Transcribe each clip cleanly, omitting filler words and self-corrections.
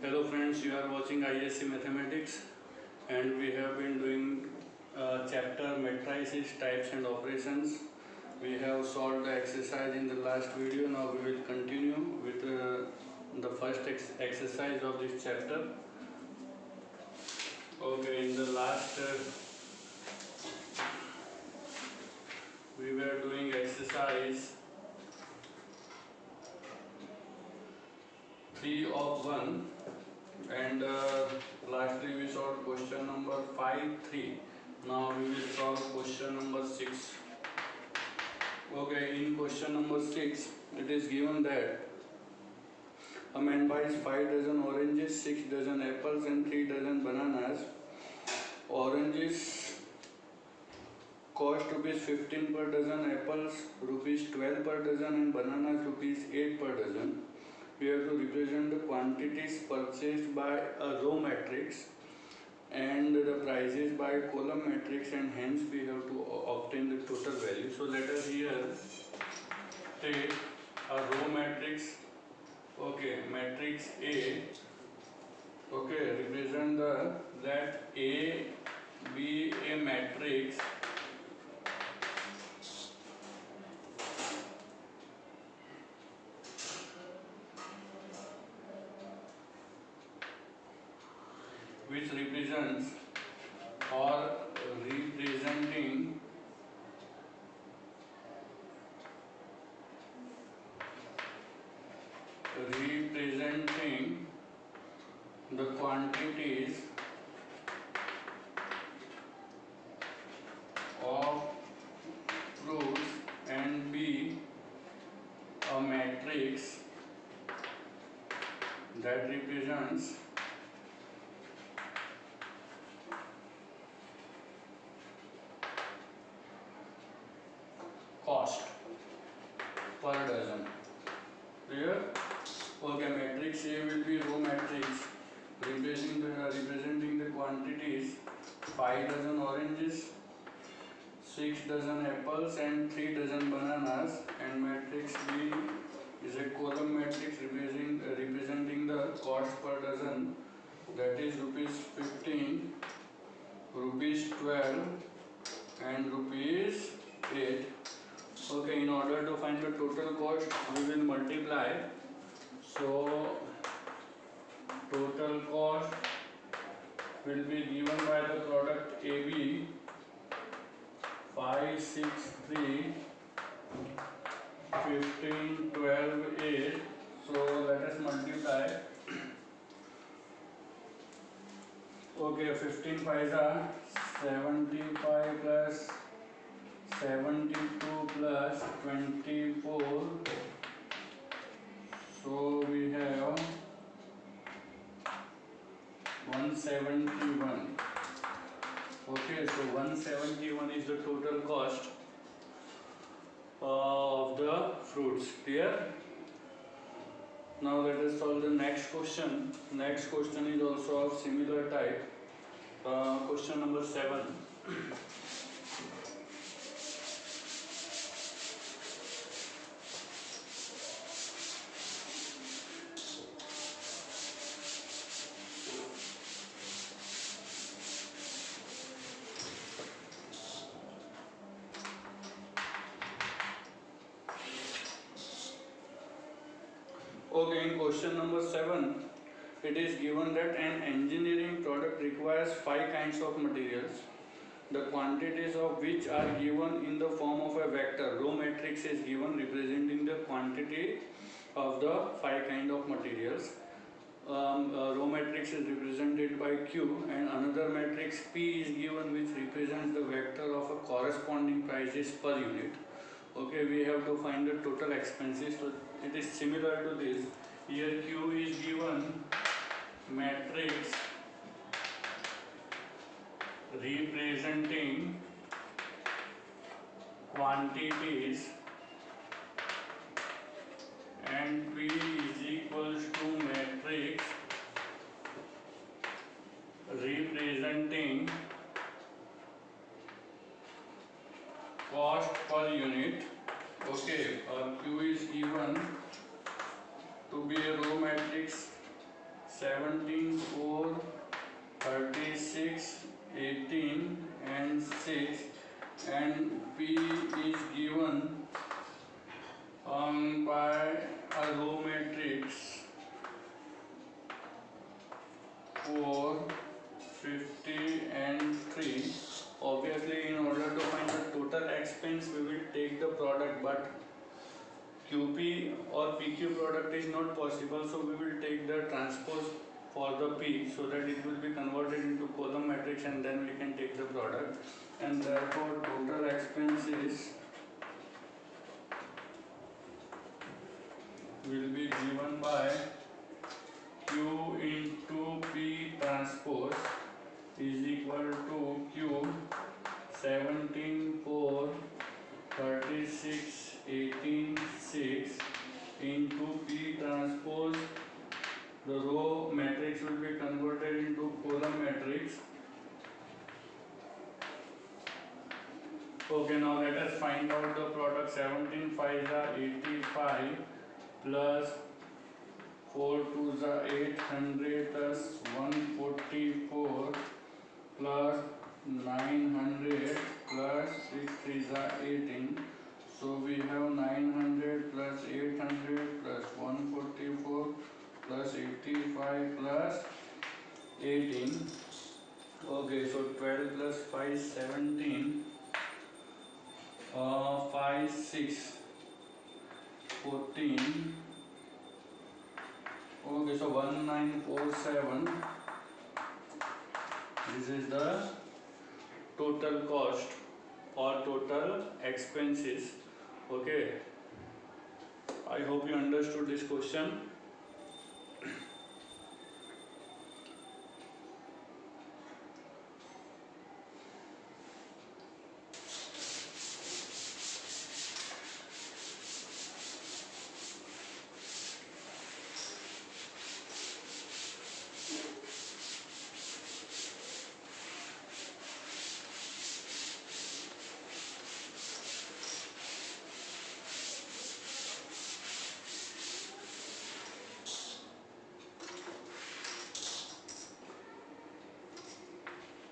Hello friends, you are watching ISC Mathematics and we have been doing chapter matrices, types and operations. We have solved the exercise in the last video. Now we will continue with the first exercise of this chapter. Okay, in the last we were doing exercise 3 of 1 and lastly we solved question number 5-3. Now we will solve question number 6. Okay, in question number 6 it is given that a man buys 5 dozen oranges, 6 dozen apples and 3 dozen bananas. Oranges cost rupees 15 per dozen, apples rupees 12 per dozen and bananas rupees 8 per dozen. We have to represent the quantities purchased by a row matrix and the prices by column matrix, and hence we have to obtain the total value. So let us here take a row matrix. Okay, matrix A. Okay, represent let A be a matrix which represents or representing the quantities of fruits, and B a matrix that represents cost per dozen. Clear? Okay, matrix A will be row matrix representing the quantities 5 dozen oranges, 6 dozen apples and 3 dozen bananas, and matrix B is a column matrix representing the cost per dozen, that is rupees 15, rupees 12 and rupees 8. Okay, in order to find the total cost we will multiply. So total cost will be given by the product AB 5, 6, 3, 15, 12, 8. So let us multiply. Okay, 15 5s are 75 plus 72 plus 24. So we have 171. Okay, so 171 is the total cost of the fruits. Clear? Now let us solve the next question. Next question is also of similar type. Question number 7. Okay, in question number 7, it is given that an engineering product requires 5 kinds of materials, the quantities of which are given in the form of a vector. Row matrix is given representing the quantity of the 5 kind of materials. Row matrix is represented by Q, and another matrix P is given which represents the vector of a corresponding prices per unit. Okay, we have to find the total expenses. So it is similar to this. Here Q is given matrix representing quantities, and P is equals to matrix representing cost per unit. Okay, Q is given to be a row matrix 17, 4, 36, 18 and 6, and P is given by a row matrix 4, 50 and 3. Obviously, in order to find the total expense, we will take the product, but QP or PQ product is not possible, so we will take the transpose for the P, so that it will be converted into column matrix, and then we can take the product, and therefore total expenses will be given by Q into P transpose is equal to Q 17, 4, 36, 18, 6 into P transpose. The row matrix will be converted into column matrix. Okay, now let us find out the product. 17 5s are 85 plus 4 2s are 800 plus 144 plus 900 plus 6 3s are 18. So we have 900 plus 800 plus 144 plus 85 plus 18. Okay, so 12 plus 5 17. 5 6 14. Okay, so 1947. This is the total cost or total expenses. Okay, I hope you understood this question.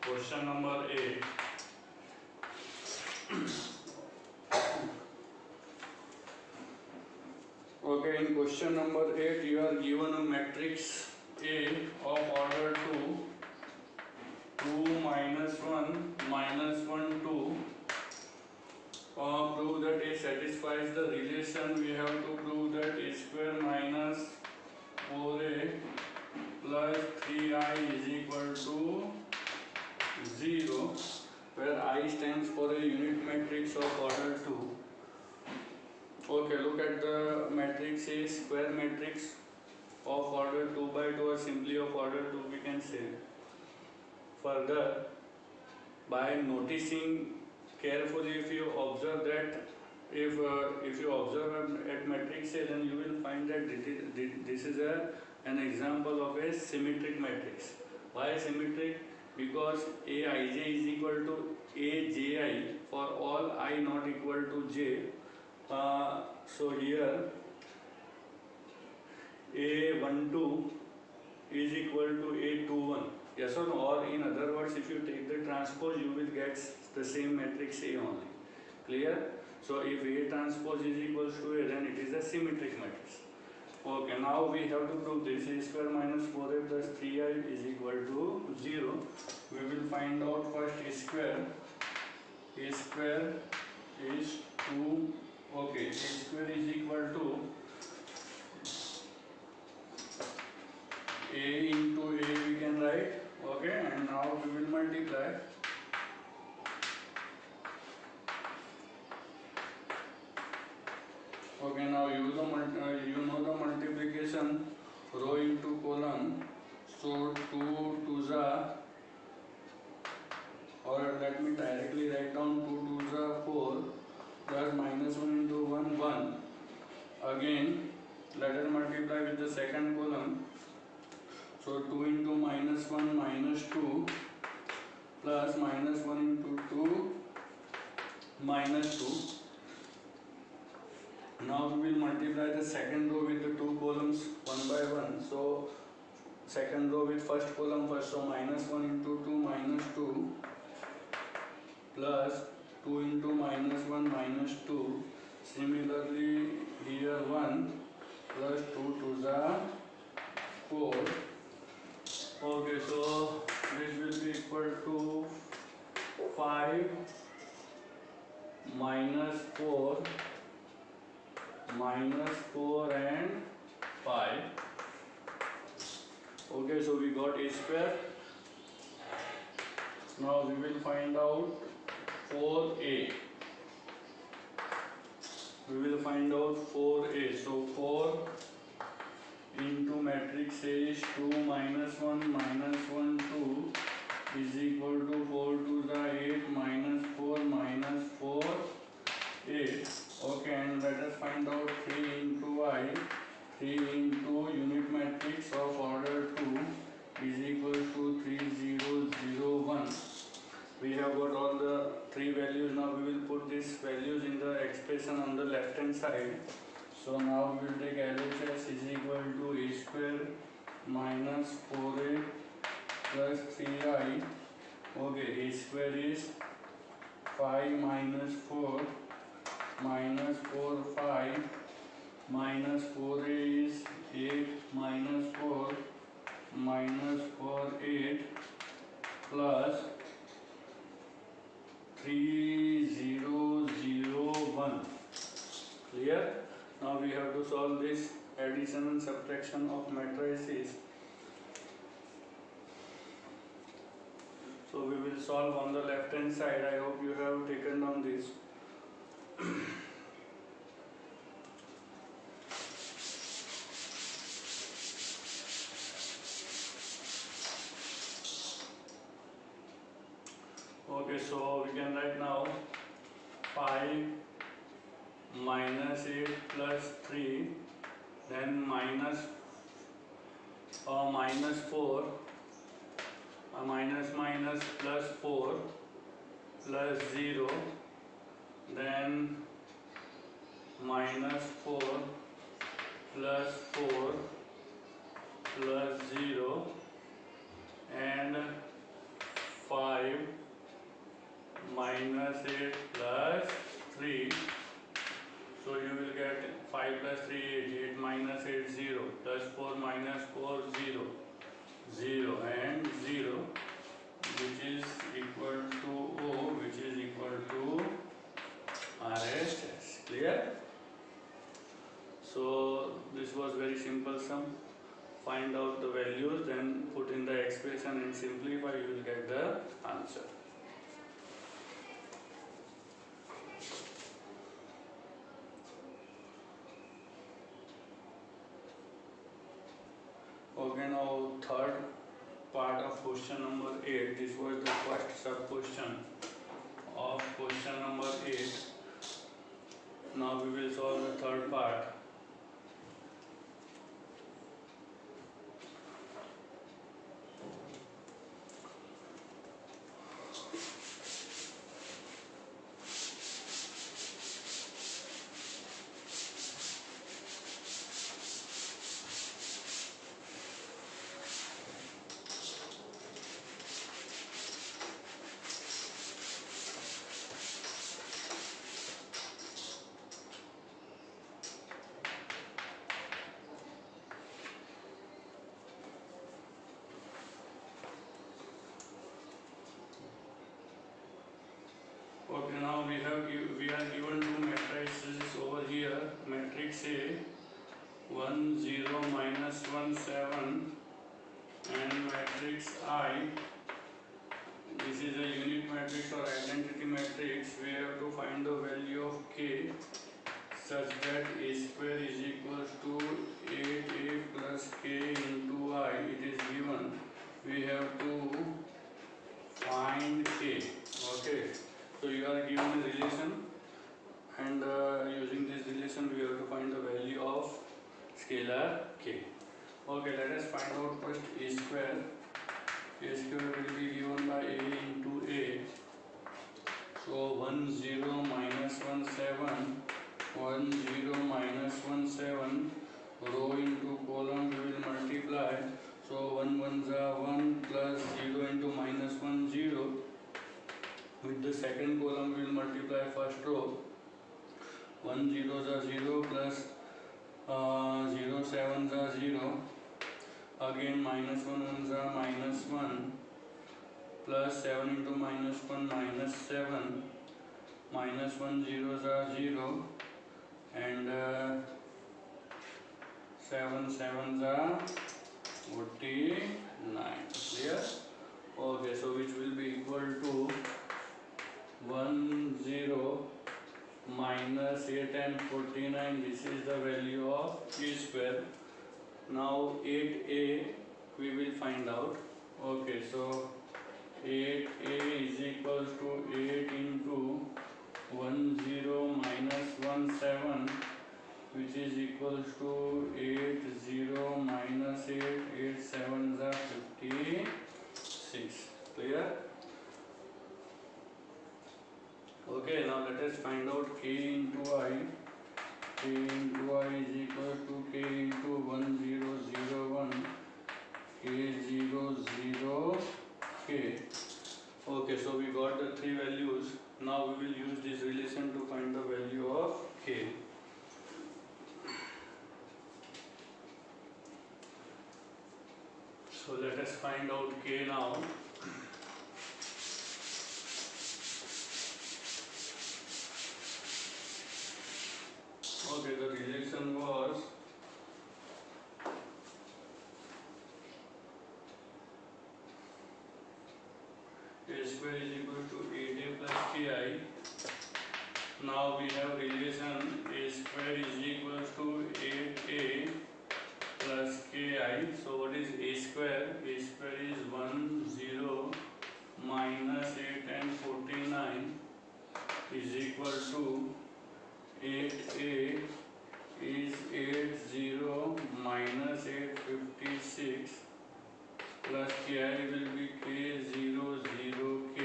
Question number 8. Okay, in question number 8, you are given a matrix A of order 2, 2 minus 1 minus 1 2. Prove that A satisfies the relation. We have to prove that A square minus 4A plus 3I is equal to 0, where I stands for a unit matrix of order 2. Okay, look at the matrix A, square matrix of order 2 by 2 or simply of order 2 we can say. Further, by noticing carefully, if you observe that, if you observe at matrix A, then you will find that this is an example of a symmetric matrix. Why symmetric? Because Aij is equal to Aji for all I not equal to j. So here A12 is equal to A21. Yes or no? Or in other words, if you take the transpose, you will get the same matrix A only. Clear? So if A transpose is equals to A, then it is a symmetric matrix. Okay, now we have to prove this. A square minus 4A plus 3I is equal to 0. We will find out first A square. A square is 2. Okay, A square is equal to A into A we can write. Okay, and now we will multiply. Okay, now you know the multiplication, row into column. So 2 2s are, or let me directly write down 2 2s are 4 plus minus 1 into 1 1. Again, let us multiply with the second column. So 2 into minus 1 minus 2 plus minus 1 into 2 minus 2. Now we will multiply the second row with the two columns one by one. So second row with first column first, so minus 1 into 2 minus 2 plus 2 into minus 1 minus 2. Similarly here 1 plus 2 to the 4. Okay, so this will be equal to 5 minus 4 and 5. Okay, so we got a square. Now we will find out 4a. We will find out 4a. So 4 into matrix A is 2 minus 1 minus 1 2 is equal to 4 to the 8 minus 4 minus 4 8. Okay, and let us find out 3 into I. 3 into unit matrix of order 2 is equal to 3 0 0 1. We have got all the three values. Now we will put these values in the expression on the left hand side. So now we will take LHS is equal to a square minus 4a plus 3i. Okay, a square is 5 minus 4 minus 4 5 minus 4a is 8 minus 4 minus 4 8 plus 3 0 0 1. Clear? Now we have to solve this addition and subtraction of matrices. So we will solve on the left hand side. I hope you have taken down this. Okay, so we can write now 5 minus 8 plus 3, then minus 4, minus plus 4 plus 0, then minus 4 plus 4 plus 0 and 5 minus 8 plus 3. So you will get 5 plus 3 8, 8 minus 8 0, plus 4 minus 4 0, 0 and 0, which is equal to O, which is equal to RHS. Clear? So this was very simple sum. Find out the values, then put in the expression and simplify, you will get the answer. Okay, now third part of question number 8. This was the first sub question of question number 8. Now we will solve the third part. Okay, now we are given two matrices over here. Matrix A 1 0 minus 1 7 and matrix I. This is a unit matrix or identity matrix. We have to find the value of k such that a square is equals to 8a plus k into I. It is given. We have to find k. Okay. So you are given a relation, and using this relation we have to find the value of scalar k. Okay, let us find out first a square. A square will be given by a into a. So 1 0 minus 1 7, 1 0 minus 1 7, row into column we will multiply. So 1 1s are 1 plus 0 into minus 1 0. With the second column we will multiply first row. 1 zeros are 0 plus 0 sevens are 0. Again minus 1 1s are minus 1 plus 7 into minus 1 minus 7. Minus 1 zeros are 0 and 7 sevens are 49. Clear? Okay, so which will be equal to 1 0 minus 8 and 49. This is the value of a square. Now 8a we will find out. Okay, so 8a is equal to 8 into 1 0 minus 1 7, which is equals to 8 0 minus 8, 8 sevens are 56. Clear? Okay, now let us find out k into I. K into I is equal to k into 1 0 0 1 k 0 0 k. Okay, so we got the three values. Now we will use this relation to find the value of k. So let us find out k now. Okay, the relation was a square is equal to 8a plus ki. Now we have relation a square is equal to 8a plus ki. So what is a square? A square is 1 0 minus 8 and 49 is equal to 8a is 8 0 minus 8 56 plus ki will be k 0 0 k.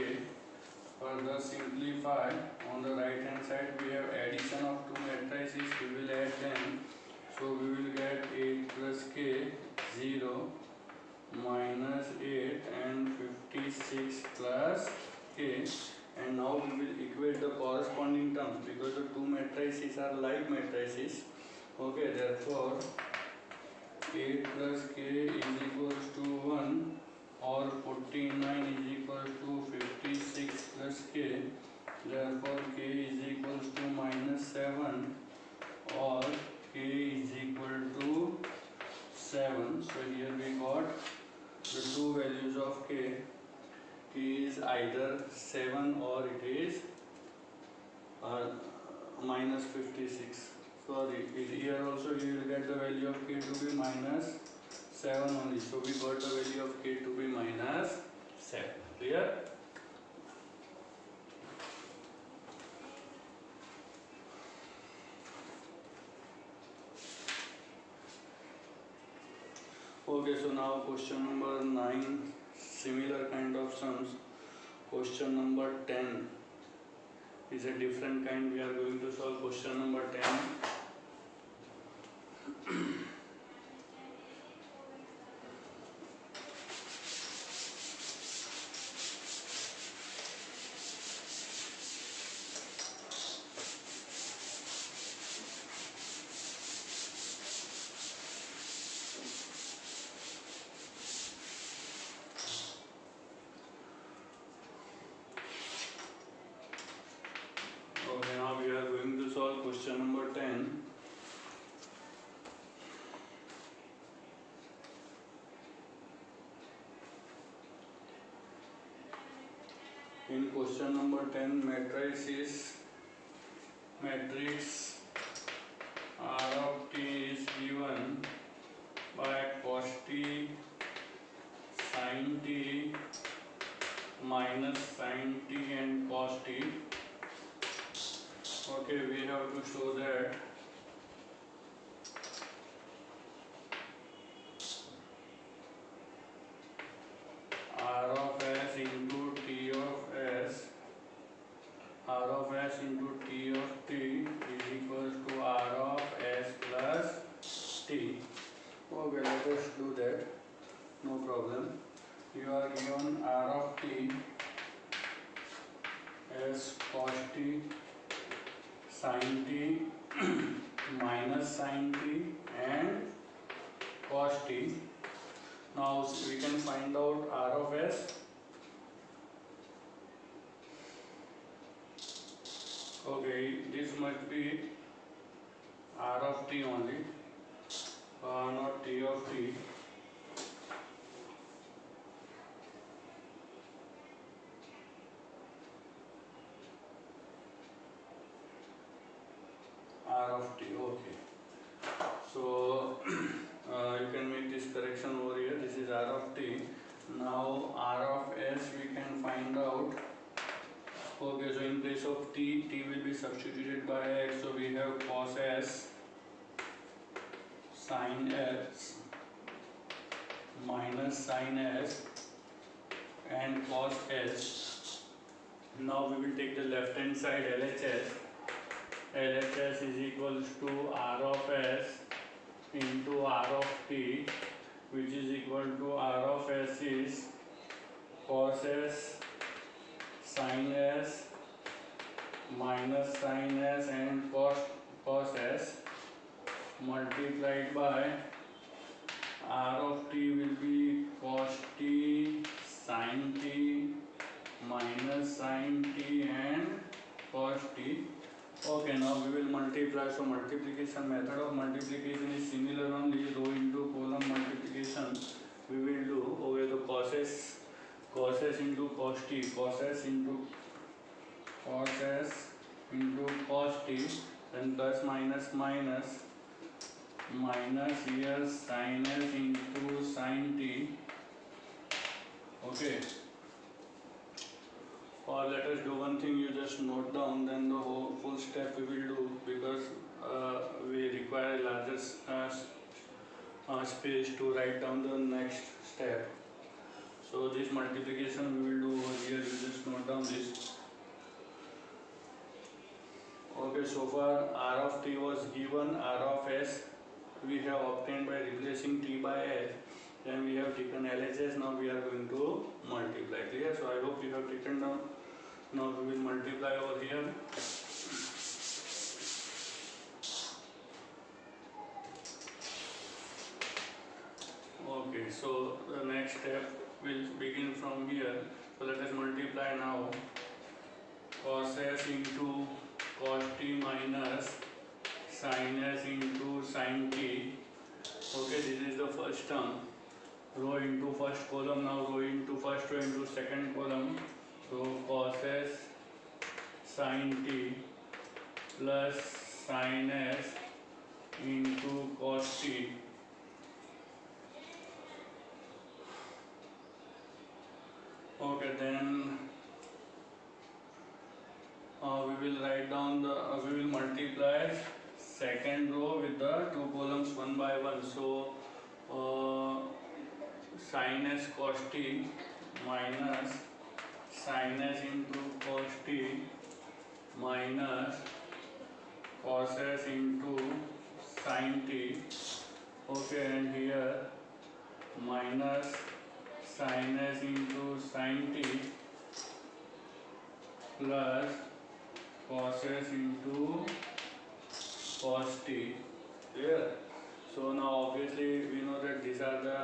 Further simplify, on the right hand side we have addition of two matrices, we will add them. So we will get 8 plus k 0 minus 8 and 56 plus k. And now we will equate the corresponding terms because the two matrices are like matrices. Okay, therefore 8 plus k is equals to 1 or 49 is equal to 56 plus k. Therefore k is equals to minus 7 or k is equal to 7. So here we got the two values of k. K is either 7 or it is minus 56. Sorry, here also you will get the value of k to be minus 7 only. So we got the value of k to be minus 7. Clear? Okay, so now question number 9, similar kind of sums. Question number 10 is a different kind. We are going to solve question number 10. Okay, now we are going to solve question number 10. In question number 10, matrix R of t is given by cos t, sin t, minus sin t and cos t. Okay, we have to show that R of s into t of s, R of s into t of t is equals to R of s plus t. Okay, let us do that. no problem. You are given r of t as cos t sin t minus sin t and cos t. Now we can find out r of s. Okay, this must be r of t only, not t of t. R of t, okay. So you can make this correction over here. This is r of t. Now r of s we can find out. Okay, so in place of t, t will be substituted by x. So we have cos s sin s minus sin s and cos s. Now we will take the left hand side LHS. LHS is equals to r of s into r of t, which is equal to r of s is cos s sin s minus sin s and cos s multiplied by r of t will be cos t sin t minus sin t and cos t. Okay, now we will multiply. So multiplication, method of multiplication is similar only, row into column multiplication we will do. Okay, so cos s into cos t, cos s into cos t, then plus minus minus here sin s into sin t. Okay. Or let us do one thing, you just note down, then the whole full step we will do, because we require a larger space to write down the next step. So this multiplication we will do over here, you just note down this. Okay, so far r of t was given, r of s we have obtained by replacing t by s. Then we have taken LHS, now we are going to multiply. Clear? So I hope you have taken down. Now we will multiply over here. Okay, so the next step will begin from here. So let us multiply now. Cos s into cos t minus sin s into sin t. Okay, this is the first term. Row into first column, now row into first row into second column. So cos s sin t plus sin s into cos t. Okay, then we will write down the we will multiply second row with the two columns one by one. So sin s cos t minus sin s into cos t minus cos s into sin t. Okay, and here minus sin s into sin t plus cos s into cos t. Clear? So now obviously we know that these are the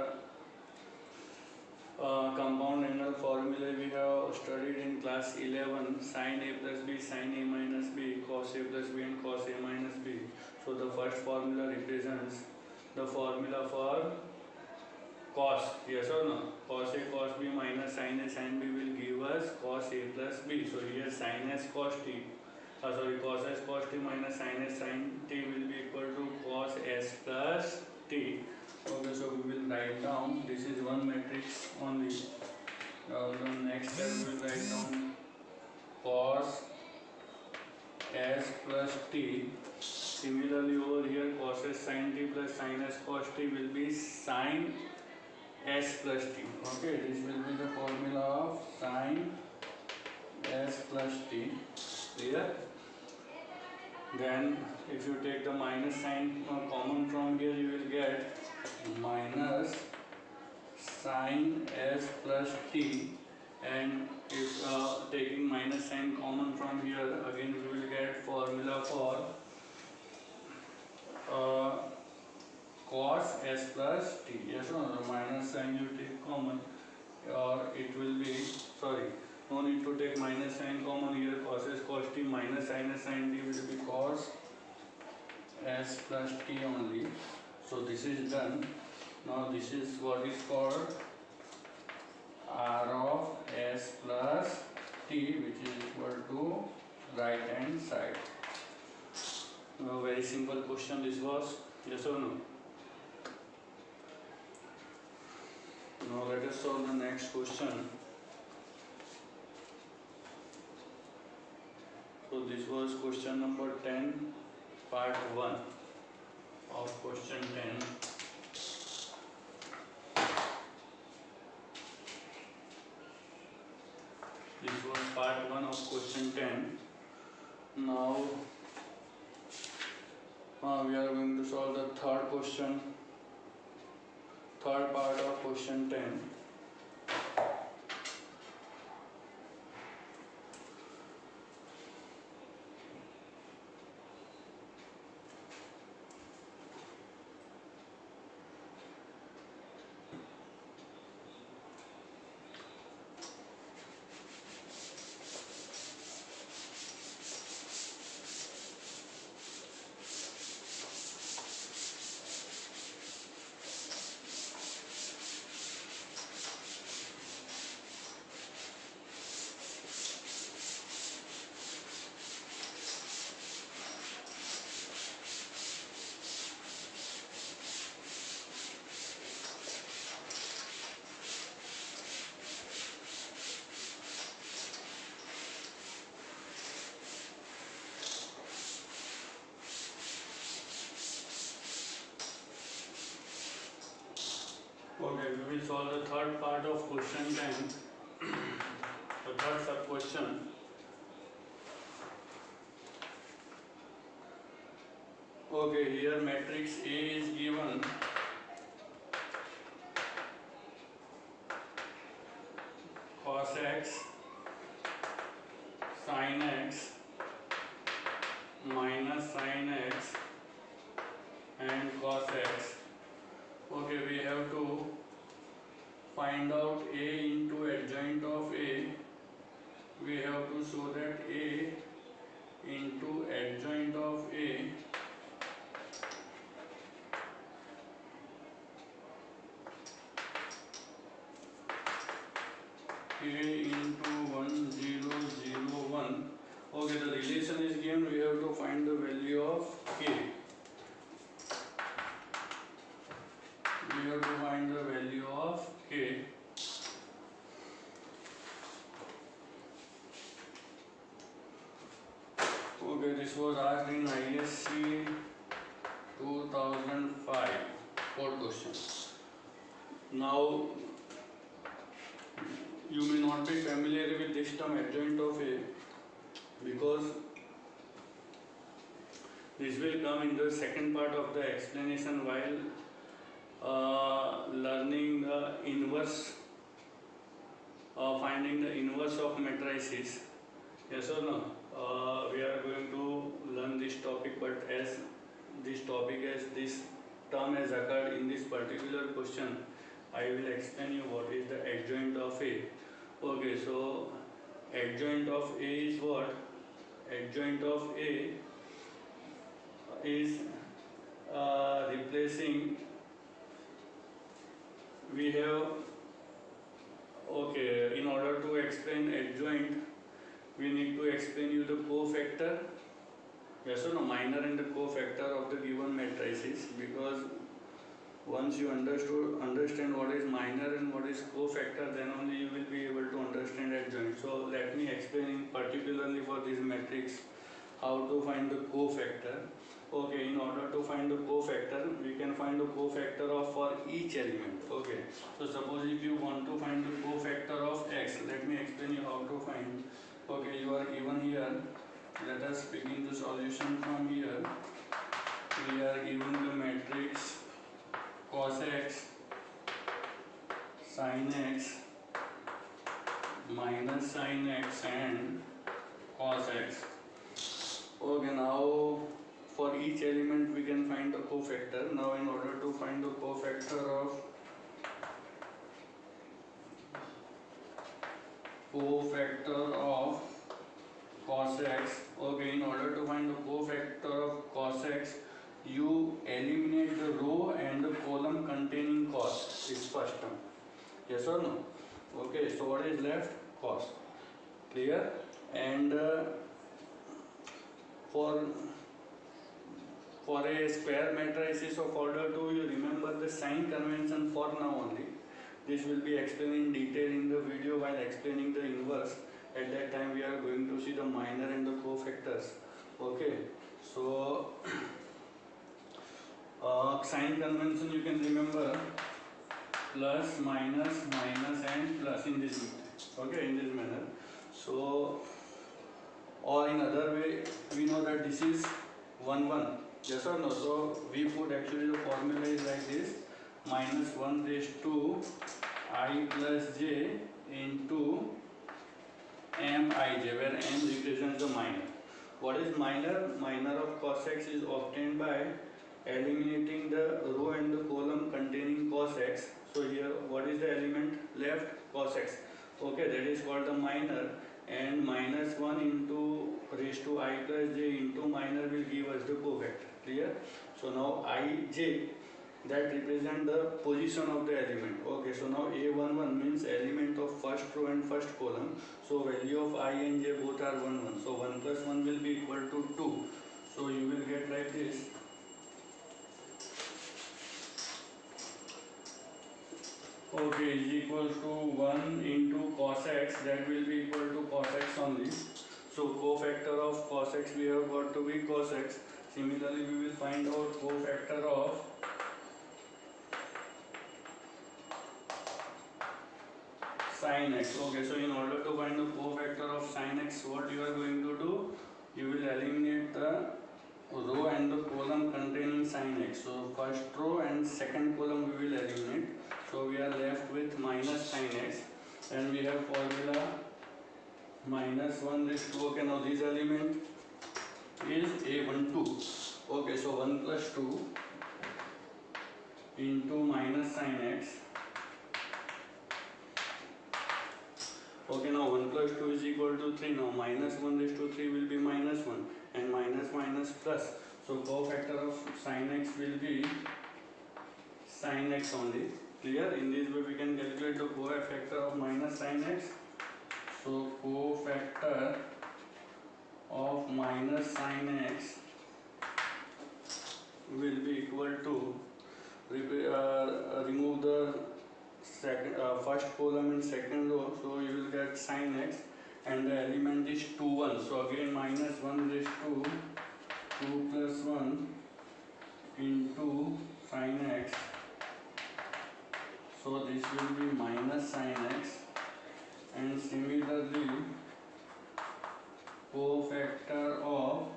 compound angle formula we have studied in class 11, sin a plus b, sin a minus b, cos a plus b and cos a minus b. So the first formula represents the formula for cos, yes or no? Cos a cos b minus sin a sin b will give us cos a plus b. So here sin s cos t, cos s cos t minus sin s sin t will be equal to cos s plus t. Okay, so we will write down, this is one matrix only. The next step we will write down cos s plus t. Similarly over here cos s sin t plus sin s cos t will be sin s plus t. Okay, this will be the formula of sin s plus t. Clear? Then if you take the minus sign common from here, you will get minus sin s plus t, and if taking minus sign common from here, again we will get formula for uh, cos s plus t. Yes or no? The minus sign you take common, or it will be, sorry, no need to take minus sign common here. Cos s cos t minus sin s sin t will be cos s plus t only. So this is done. Now this is what is called r of s plus t, which is equal to right hand side. Now very simple question this was. Yes or no? Now let us solve the next question. So this was question number 10, part 1 of question 10. This was part 1 of question 10. Now we are going to solve the third question, third part of question 10. Okay, we will solve the third part of question 10. The third sub question. Okay, here matrix A is given. Cos x, sin x, minus sin x, and cos x. Okay, we have to find out A into adjoint of A. We have to show that A into adjoint of A into 1 0 0 1. Okay, the relation is given. We have to find the value of K. We have to find the value of K. Okay, this was asked in ISC 2005, fourth question. Now, you may not be familiar with this term adjoint of A, because this will come in the second part of the explanation while learning the inverse, finding the inverse of matrices. Yes or no? We are going to learn this topic, but as this term has occurred in this particular question, I will explain you what is the adjoint of A. Okay, so adjoint of A is what? Adjoint of A is replacing, we have, okay, in order to explain adjoint, we need to explain you the cofactor, yes or no, minor and the cofactor of the given matrices, because once you understand what is minor and what is cofactor, then only you will be able to understand adjoint. So let me explain particularly for this matrix how to find the cofactor. Okay, in order to find the cofactor, we can find the cofactor of for each element. Okay, so suppose if you want to find the cofactor of x, let me explain you how to find. Okay, you are given here. Let us begin the solution from here. We are given the matrix cos x, sin x minus sin x and cos x. Okay, now for each element we can find the cofactor. Now in order to find the cofactor of cos x, okay, in order to find the cofactor of cos x, you eliminate the row and the column containing cos, is first term. Yes or no? Okay, so what is left? Cos. Clear? And for a square matrices of order 2, you remember the sign convention for now only. This will be explained in detail in the video while explaining the inverse. At that time we are going to see the minor and the cofactors. Okay, so sign convention you can remember plus, minus, minus and plus in this manner. Okay, in this manner. So, or in other way, we know that this is 1, 1. Yes or no? So, we put actually the formula is like this, minus 1 raised to I plus j into mij, where m represents the minor. What is minor? Minor of cos x is obtained by eliminating the row and the column containing cos x. So here what is the element left? Cos x. Okay, that is called the minor, and minus 1 into raised to I plus j into minor will give us the cofactor. Clear? So now ij, that represent the position of the element. Okay, so now a11 means element of first row and first column. So value of I and j both are 1, 1. So 1 plus 1 will be equal to 2. So you will get like this. Okay, is equals to 1 into cos x, that will be equal to cos x only. So cofactor of cos x we have got to be cos x. Similarly, we will find out cofactor of sin x. Okay, so in order to find the cofactor of sin x, what you are going to do? You will eliminate the row and the column containing sin x. So first row and second column we will eliminate. So we are left with minus sin x, and we have formula minus 1 raised to, okay, now this element is a12. Okay, so 1 plus 2 into minus sin x. Okay, now 1 plus 2 is equal to 3. Now minus 1 raised to 3 will be minus 1, and minus minus plus. So cofactor of sin x will be sin x only. Clear? In this way we can calculate the cofactor of minus sin x. So cofactor of minus sin x will be equal to, remove the first column and second row, so you will get sin x, and the element is 2, 1. So again minus 1 raised to 2 plus 1 into sin x. So this will be minus sin x, and similarly cofactor of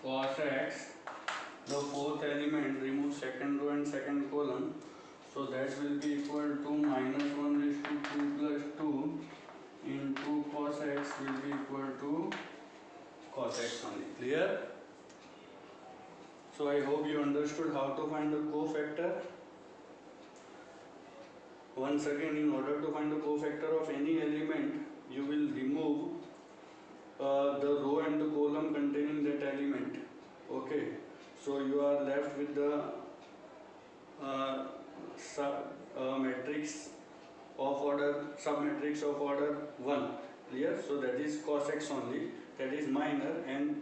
cos x, the fourth element, remove second row and second column, so that will be equal to minus 1 raised to 2 plus 2 into cos x will be equal to cos x only. Clear? So I hope you understood how to find the cofactor. Once again, in order to find the cofactor of any element, you will remove the row and the column containing that element. Okay, so you are left with the matrix of order, submatrix of order 1. Clear? So that is cos x only, that is minor, and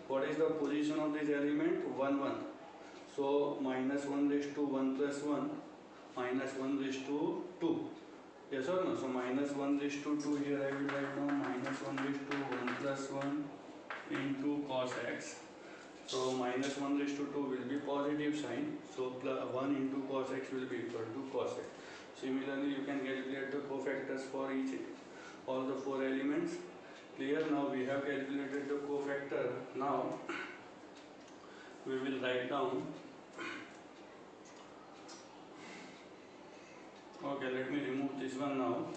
what is the position of this element? 1, 1. So minus 1 raised to 1 plus 1, minus 1 raised to 2. Yes or no? So minus 1 raised to 2, here I will write down minus 1 raised to 1 plus 1 into cos x. So minus 1 raised to 2 will be positive sign. So 1 into cos x will be equal to cos x. Similarly, you can calculate the cofactors for all the 4 elements. Clear? Now we have calculated the cofactor. Now we will write down Okay, let me remove this one now.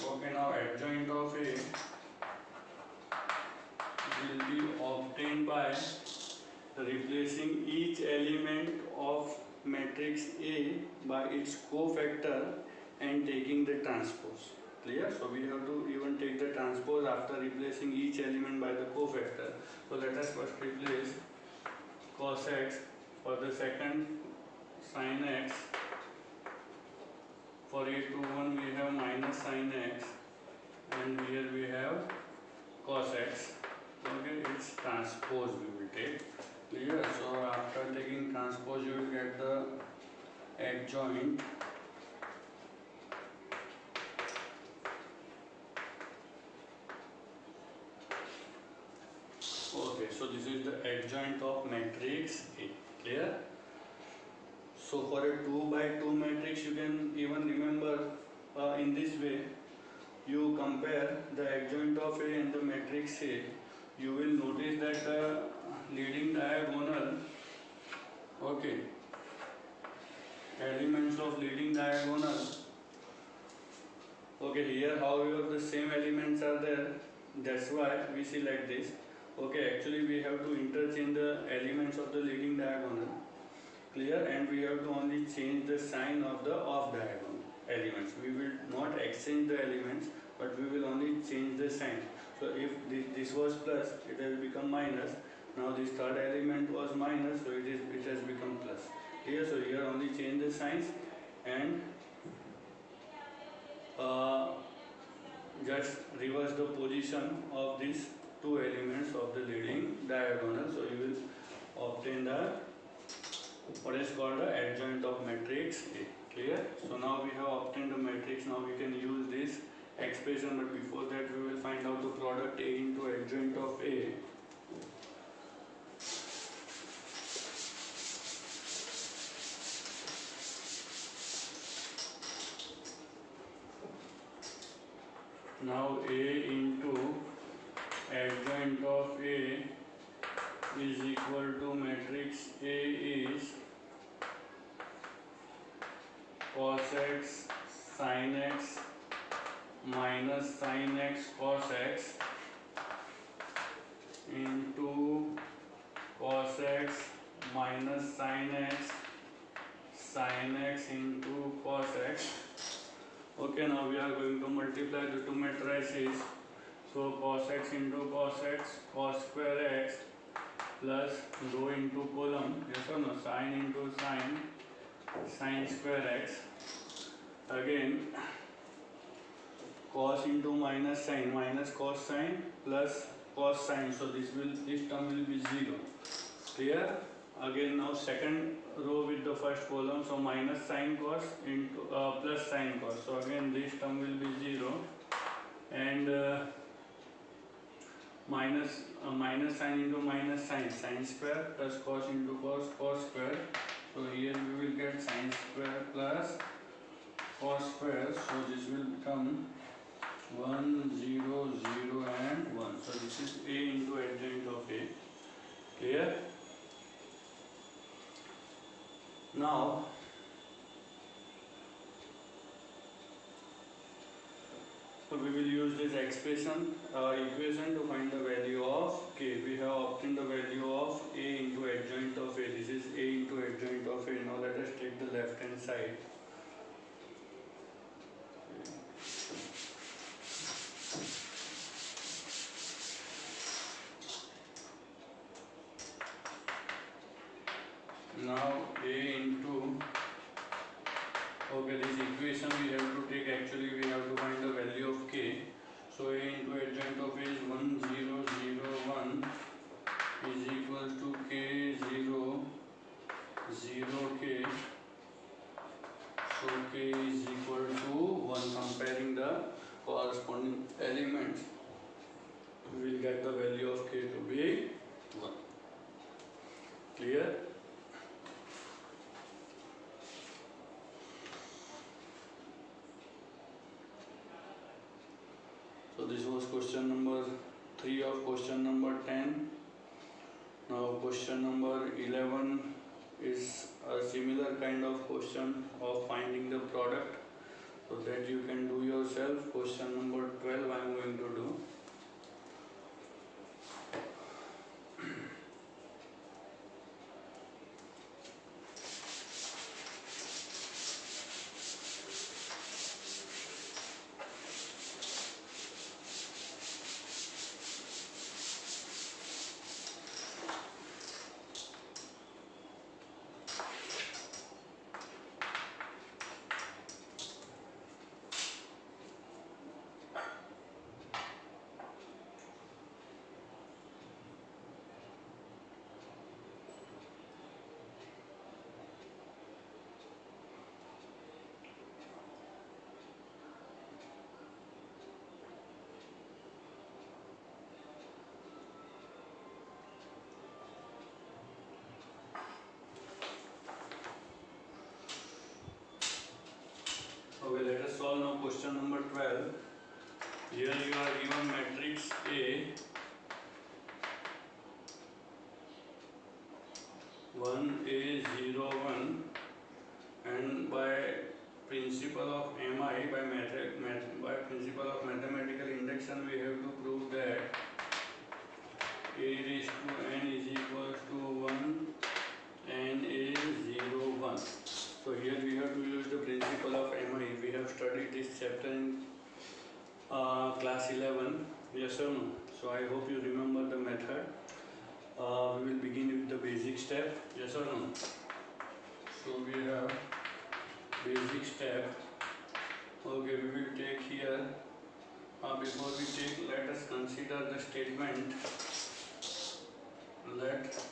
Okay, now adjoint of A will be obtained by replacing each element of matrix A by its cofactor and taking the transpose. Clear? So we have to even take the transpose after replacing each element by the cofactor. So let us first replace cos x, for the second sin x, for A21 we have minus sin x, and here we have cos x. Okay, its transpose we will take. Clear? So after taking transpose you will get the adjoint Okay, so this is the adjoint of matrix A. Clear? So for a 2 by 2 matrix, you can even remember in this way. You compare the adjoint of A and the matrix A. You will notice that the leading diagonal, okay, elements of leading diagonal. Okay, here however the same elements are there. That's why we see like this. Okay, actually we have to interchange the elements of the leading diagonal. Clear? And we have to only change the sign of the off diagonal elements. We will not exchange the elements, but we will only change the sign. So if this was plus, it has become minus. Now this third element was minus, so it has become plus. Clear? So here only change the signs and just reverse the position of these two elements of the leading diagonal. So you will obtain the what is called the adjoint of matrix A. Clear? So now we have obtained the matrix. Now we can use this expression, but before that we will find out the product A into adjoint of A. Now A into adjoint of A is equal to matrix A is cos x sin x minus sin x cos x into cos x minus sin x into cos x. Okay, now we are going to multiply the two matrices. So cos x into cos x, cos square x plus row into column, yes or no, sin into sin square x. Again cos into minus cos sin plus cos sin. So this term will be 0. Clear? Again now second row with the first column, so minus sin cos into plus sin cos. So again this term will be 0, and minus sin into minus sin square plus cos into cos square. So here we will get sin square plus cos square. So this will become 1, 0, 0 and 1. So this is A into adjoint of A. Clear? Now so we will use this equation to find the value of K. We have obtained the value of A into adjoint of A. This is A into adjoint of A. Now let us take the left hand side. Now A into, okay, this equation we have to take, actually we have to find the value of K. So A into adjoint of A is 1, 0, 0, 1 is equal to K 0, 0, K. So K is equal to 1. Comparing the corresponding elements, we will get the value of K to be 1. Clear? So this was question number 3 of question number 10. Now question number 11 is a similar kind of question of finding the product, so that you can do yourself. Question number 12 I am going to do. Okay, let us solve now question number 12. Here you are given matrix A, 1A, 0, 1, and by principle of MI, by principle of mathematical induction, we have to prove that A raised to n is equals to 1, n is 0, 1. So here we have to use the principle of MI. We have studied this chapter in class 11, yes or no? So I hope you remember the method. We will begin with the basic step, yes or no? So we have basic step. Okay, we will take here. Before we take, let us consider the statement. Let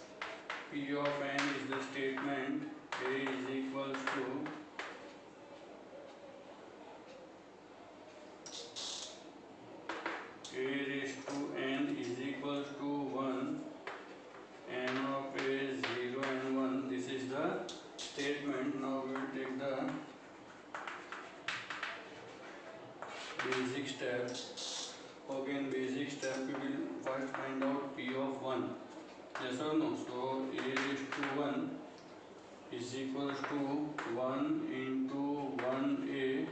P of n is the statement. A is equals to A raised to n is equals to 1, n of A is 0 and 1. This is the statement. Now we will take the basic step. Okay, in basic step we will first find out P of 1. Yes or no? So A raised to 1 is equals to 1 into 1A.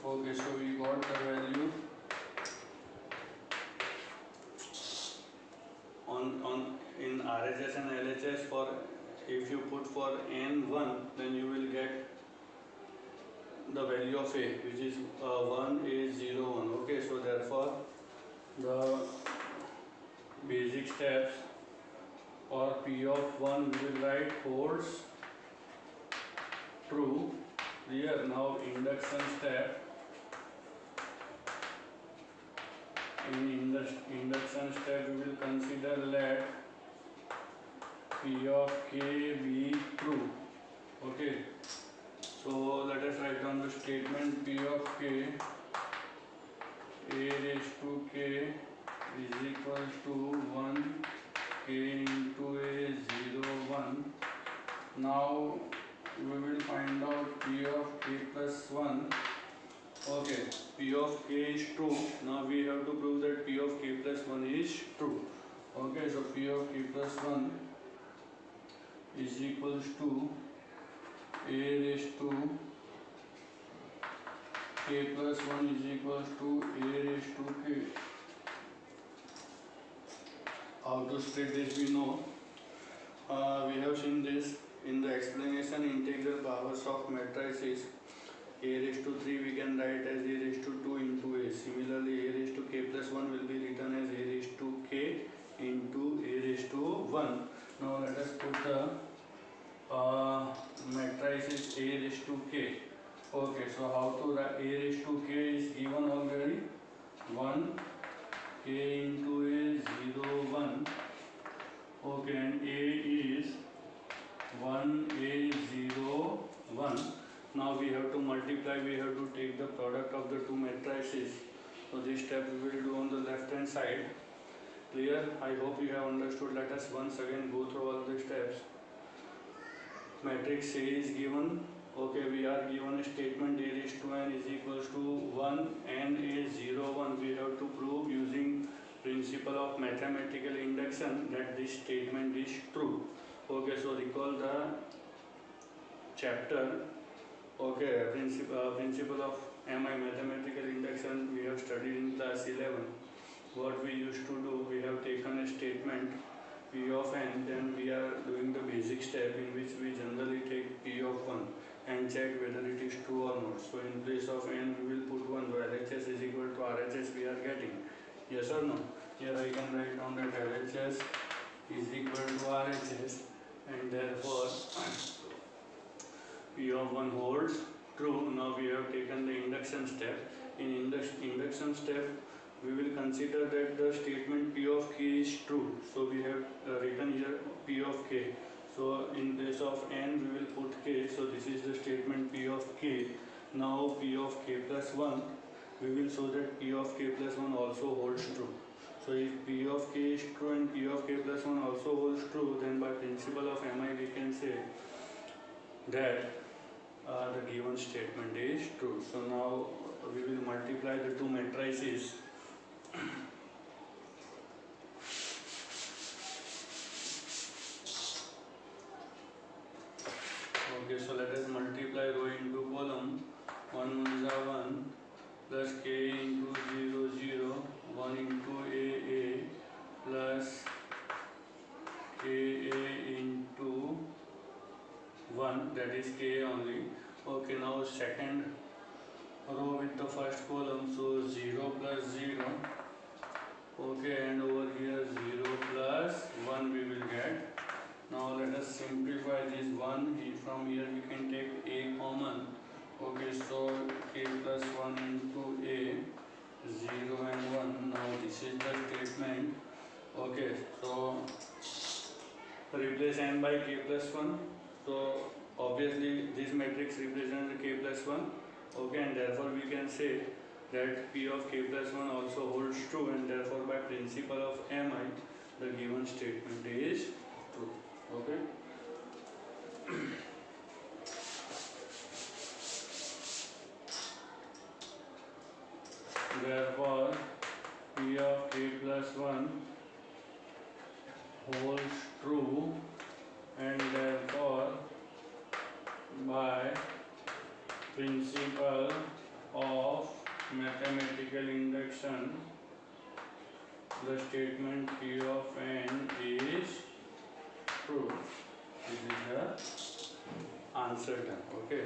Okay, so we got the value on in RHS and LHS. For if you put for n1, then you will get the value of A, which is 1A 0 1. Okay, so therefore the basic steps for P of 1 we will write holds true. Here now induction step. In induction step we will consider let P of k be true. Okay, so let us write down the statement. P of k, A raised to k is equals to 1 k into A 0 1. Now we will find out P of k plus 1. Okay, P of k is true. Now we have to prove that P of k plus 1 is true. Okay, so P of k plus 1 is equals to A raised to k plus 1 is equals to A raised to k. How to split this we know. We have seen this in the explanation integral powers of matrices. A raised to 3 we can write as A raised to 2 into A. Similarly, A raised to k plus 1 will be written as A raised to k into A raised to 1. Now let us put the matrices A raised to k. Okay, so how to write? A raised to k is given already. 1 k into A 0 1. Okay, and A is 1A 0 1. Now we have to multiply, we have to take the product of the two matrices. So this step we will do on the left hand side. Clear? I hope you have understood. Let us once again go through all the steps. Matrix A is given. Okay, we are given a statement A raised to n is equals to 1 n is 0 1. We have to prove using principle of mathematics. mathematical induction that this statement is true. Okay, so recall the chapter. Okay, principle of MI mathematical induction we have studied in class 11. What we used to do, we have taken a statement P of n, then we are doing the basic step in which we generally take P of 1 and check whether it is true or not. So in place of n we will put 1, so LHS is equal to RHS we are getting. Yes or no? Here I can write down that LHS is equal to RHS and therefore P of 1 holds true. Now we have taken the induction step. In induction step we will consider that the statement P of k is true. So we have written here P of k. So in place of n we will put k. So this is the statement P of k. Now P of k plus 1, we will show that P of k plus 1 also holds true. So if P of k is true and P of k plus 1 also holds true, then by principle of MI we can say that the given statement is true. So now we will multiply the two matrices. Okay, so let us multiply row into column. 1 is 1 plus k into 0 0, 1 into a plus ka into 1, that is k only. Okay, now second row with the first column, so 0 plus 0. Okay, and over here 0 plus 1 we will get. Now let us simplify this 1. From here we can take a common. Okay, so k plus 1 into a, 0 and 1. Now this is the statement. Okay, so replace n by k plus 1. So obviously this matrix represents k plus 1. Okay, and therefore we can say that P of k plus 1 also holds true, and therefore by principle of MI the given statement is true. Okay. Therefore P of k plus 1 holds true, and therefore by principle of mathematical induction the statement P of n is true. This is the answer done. Okay.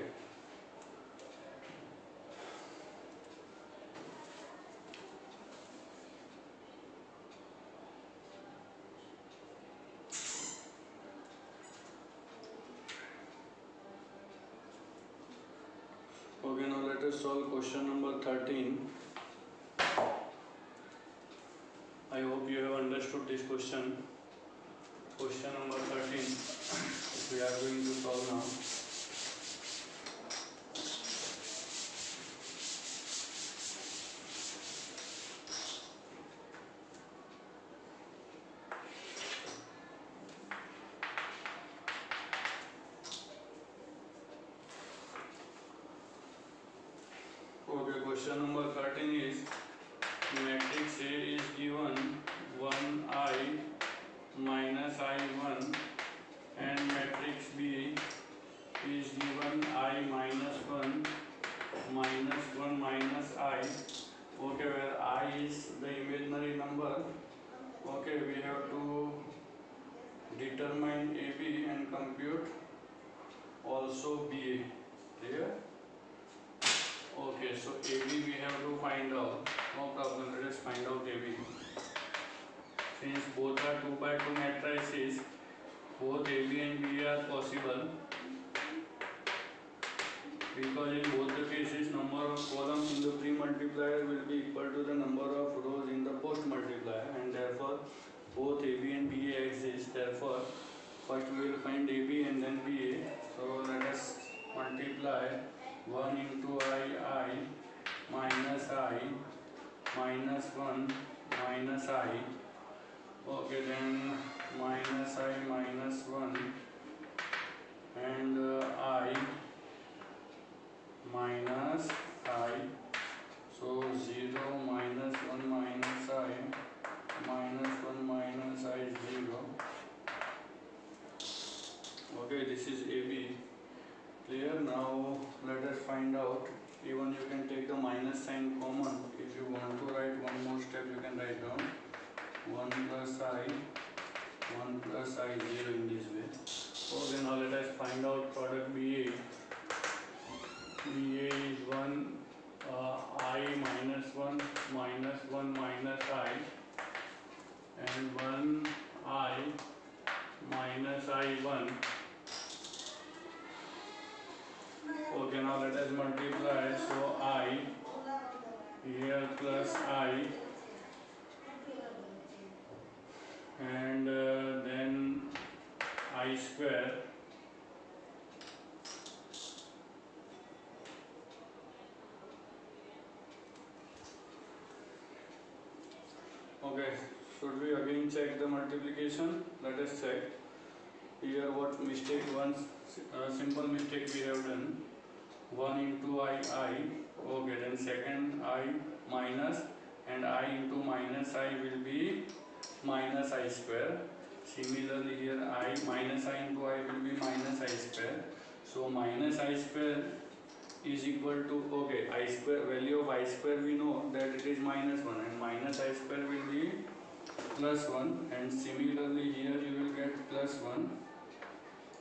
Okay, now let us solve question number 13. I hope you have understood this question. Question number 13 we are going to solve now. Okay, question number 13 is matrix A is given 1i minus i1 and matrix B is given I minus 1 minus 1 minus I. Okay, where I is the imaginary number. Okay, we have to determine AB and compute also BA. Clear? Okay, so AB we have to find out. No problem, let us find out AB. Since both are 2 by 2 matrices, both AB and BA are possible. Because in both the cases, number of columns in the pre-multiplier will be equal to the number of rows in the post-multiplier, and therefore both AB and BA exist. Therefore, first we will find AB and then BA. So let us multiply 1 into I minus I minus 1 minus I. Okay, then minus I minus 1 and I minus I. So 0 minus 1 minus I minus 1 this is AB. Clear? Now let us find out. Even you can take the minus sign common. If you want to write one more step, you can write down 1 plus I 0 in this way. Okay, now let us find out product BA. BA is 1 I minus 1 minus I and 1 I minus I1. Okay, now let us multiply. So I here plus I and then I square. Okay, should we again check the multiplication? Let us check. Here what mistake, one simple mistake we have done. 1 into I. Okay, then second I minus and I into minus I will be minus I square. Similarly here I minus I into I will be minus I square. So minus I square is equal to, okay, I square, value of I square we know that it is minus 1 and minus I square will be plus 1 and similarly here you will get plus 1.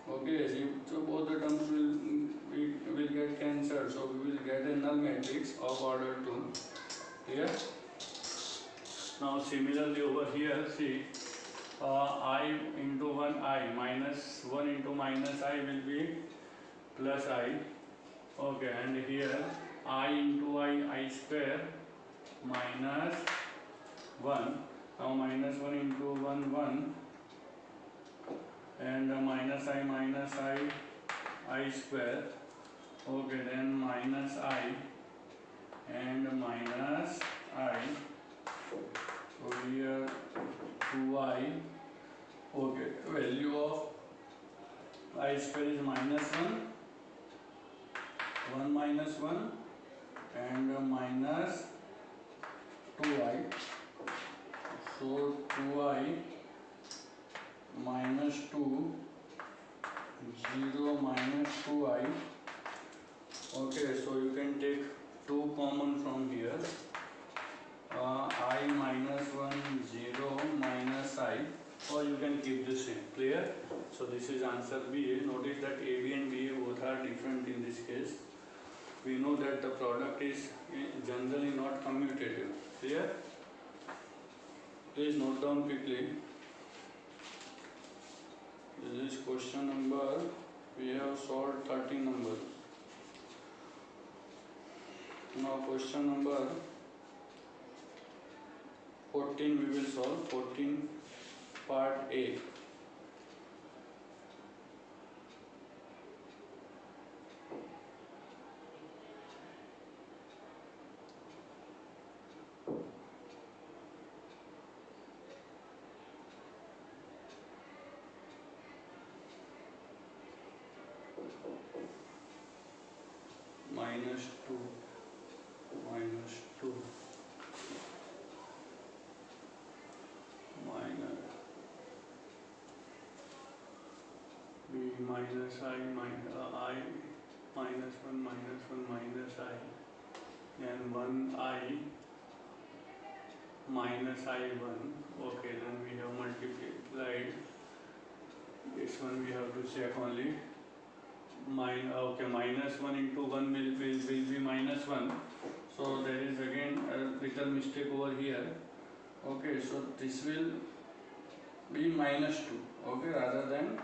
Okay, so both the terms will get cancelled, so we will get a null matrix of order 2. Here. Now similarly over here, see, I into 1 I minus 1 into minus I will be plus I. Okay, and here I into I square minus 1. Now minus 1 into 1 and minus I square. Okay, then minus I and minus I. So here 2I. Okay, value of I square is minus 1 minus 1 and minus 2I. So 2I minus 2, 0 minus 2I. Okay, so you can take 2 common from here. I minus 1, 0 minus I, or you can keep the same. Clear? So this is answer B. Notice that AB and BA both are different in this case. We know that the product is generally not commutative. Clear? Please note down quickly. This is question number, we have solved 13 numbers. Now question number 14 we will solve, 14 part A. Minus 2 minus B minus I minus 1 minus I and 1 I minus I1. Okay, then we have multiplied. This one we have to check only. Okay, minus 1 into 1 will be minus 1. So there is again a little mistake over here. Okay, so this will be minus 2. Okay, rather than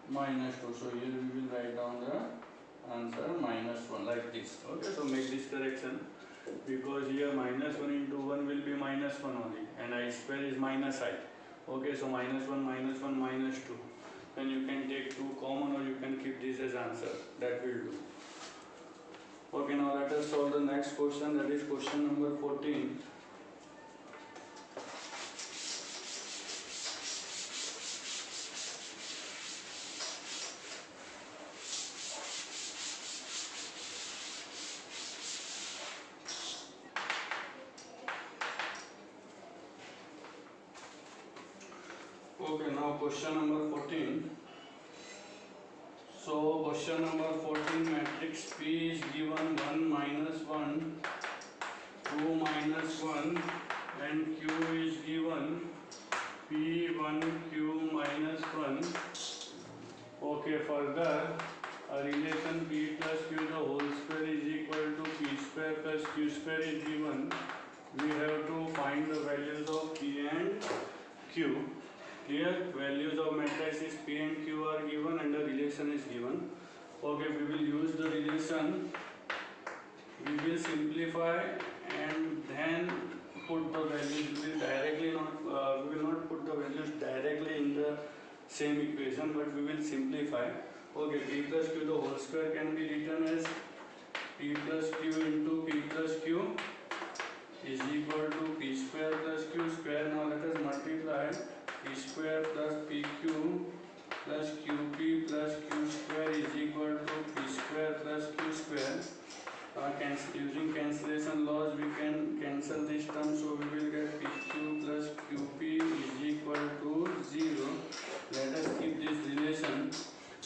minus 2. So here we will write down the answer minus 1 like this. Okay, so make this correction because here minus 1 into 1 will be minus 1 only and I square is minus I. Okay, so minus 1 minus 2. Then you can take 2 common or you can keep this as answer. That will do. Okay, now let us solve the next question, that is question number 14. Okay, now question number 14. question number 14, matrix P is given 1 minus 1, 2 minus 1 and Q is given P1 Q minus 1. Okay, further a relation P plus Q the whole square is equal to P square plus Q square is given. We have to find the values of P and Q. Here values of matrices P and Q are given and the relation is given. Okay, we will use the relation. We will simplify and then put the values. We will not put the values directly in the same equation, but we will simplify. Okay, P plus Q the whole square can be written as P plus Q into P plus Q is equal to P square plus Q square. Now let us multiply P square plus PQ plus QP plus Q square is equal to P square plus Q square. Using cancellation laws we can cancel this term, so we will get PQ plus QP is equal to 0. Let us keep this relation.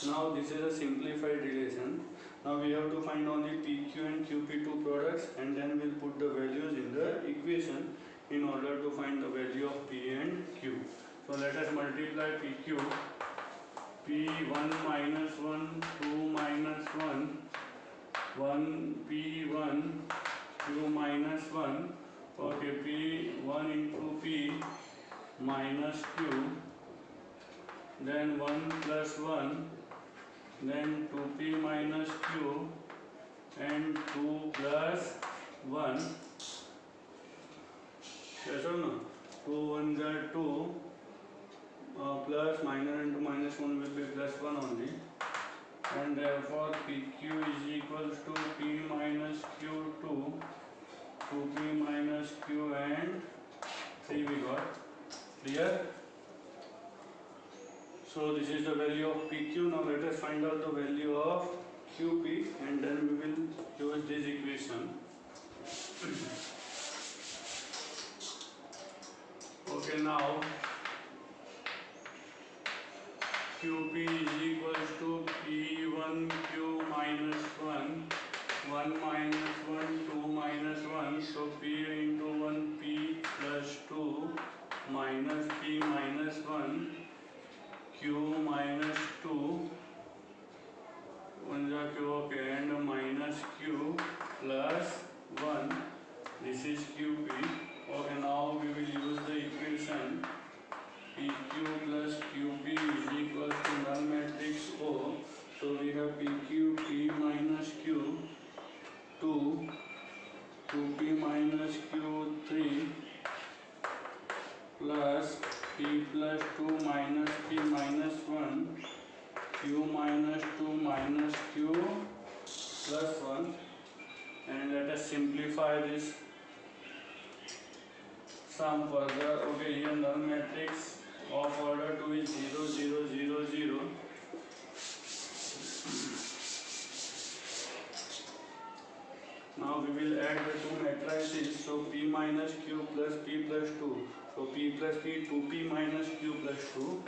Now this is a simplified relation. Now we have to find only PQ and QP two products and then we'll put the values in the equation in order to find the value of P and Q. So let us multiply PQ. P1 minus 1, 2 minus 1, 1 P1, Q minus 1. Okay, P1 into P minus Q, then 1 plus 1, then 2P minus Q and 2 plus 1. Yes or no? 2 1s are 2, plus minus into minus 1 will be plus 1 only, and therefore PQ is equals to P minus Q2, 2P minus Q and 3 we got. Clear? So this is the value of PQ. Now let us find out the value of QP and then we will use this equation. Okay, now QP is equals to P1Q minus 1, 1 minus 1, 2 minus 1, so P into 1 P plus 2 minus P minus 1, Q minus 2, 1 is Q, okay, and minus Q plus 1, this is QP. Okay, now we will use the equation PQ plus QP is equal to null matrix O. So we have PQ, P minus Q, 2, 2P minus Q, 3, plus P plus 2 minus P minus 1, Q minus 2 minus Q plus 1. And let us simplify this sum further. Okay, here null matrix of order 2 is 0, 0, 0, 0. Now we will add the two matrices. So P minus Q plus P plus 2. So P plus P, 2P minus Q plus 2.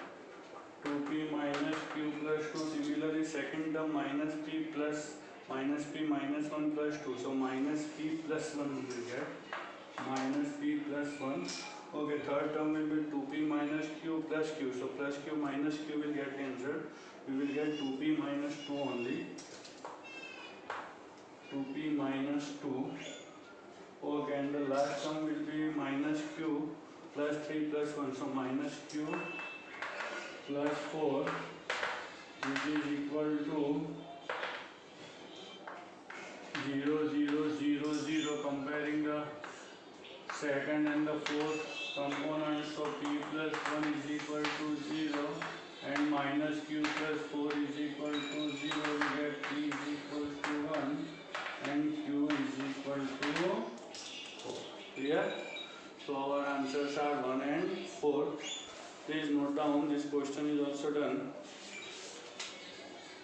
2P minus Q plus 2. Similarly, second term minus P minus 1 plus 2. So minus P plus 1 we will get. Minus P plus 1. Okay, third term will be 2P minus Q plus Q. So plus Q minus Q will get cancelled. We will get 2P minus 2 only. 2P minus 2. Okay, and the last term will be minus Q plus 3 plus 1. So minus Q plus 4, which is equal to 0, 0, 0, 0. Comparing the second and the fourth component, so P plus 1 is equal to 0 and minus Q plus 4 is equal to 0. We get P is equal to 1 and Q is equal to 4. Clear? So our answers are 1 and 4. Please note down, this question is also done.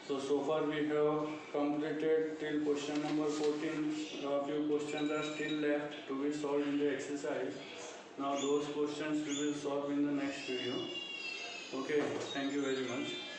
So far we have completed till question number 14. A few questions are still left to be solved in the exercise. Now those questions we will solve in the next video. Okay, thank you very much.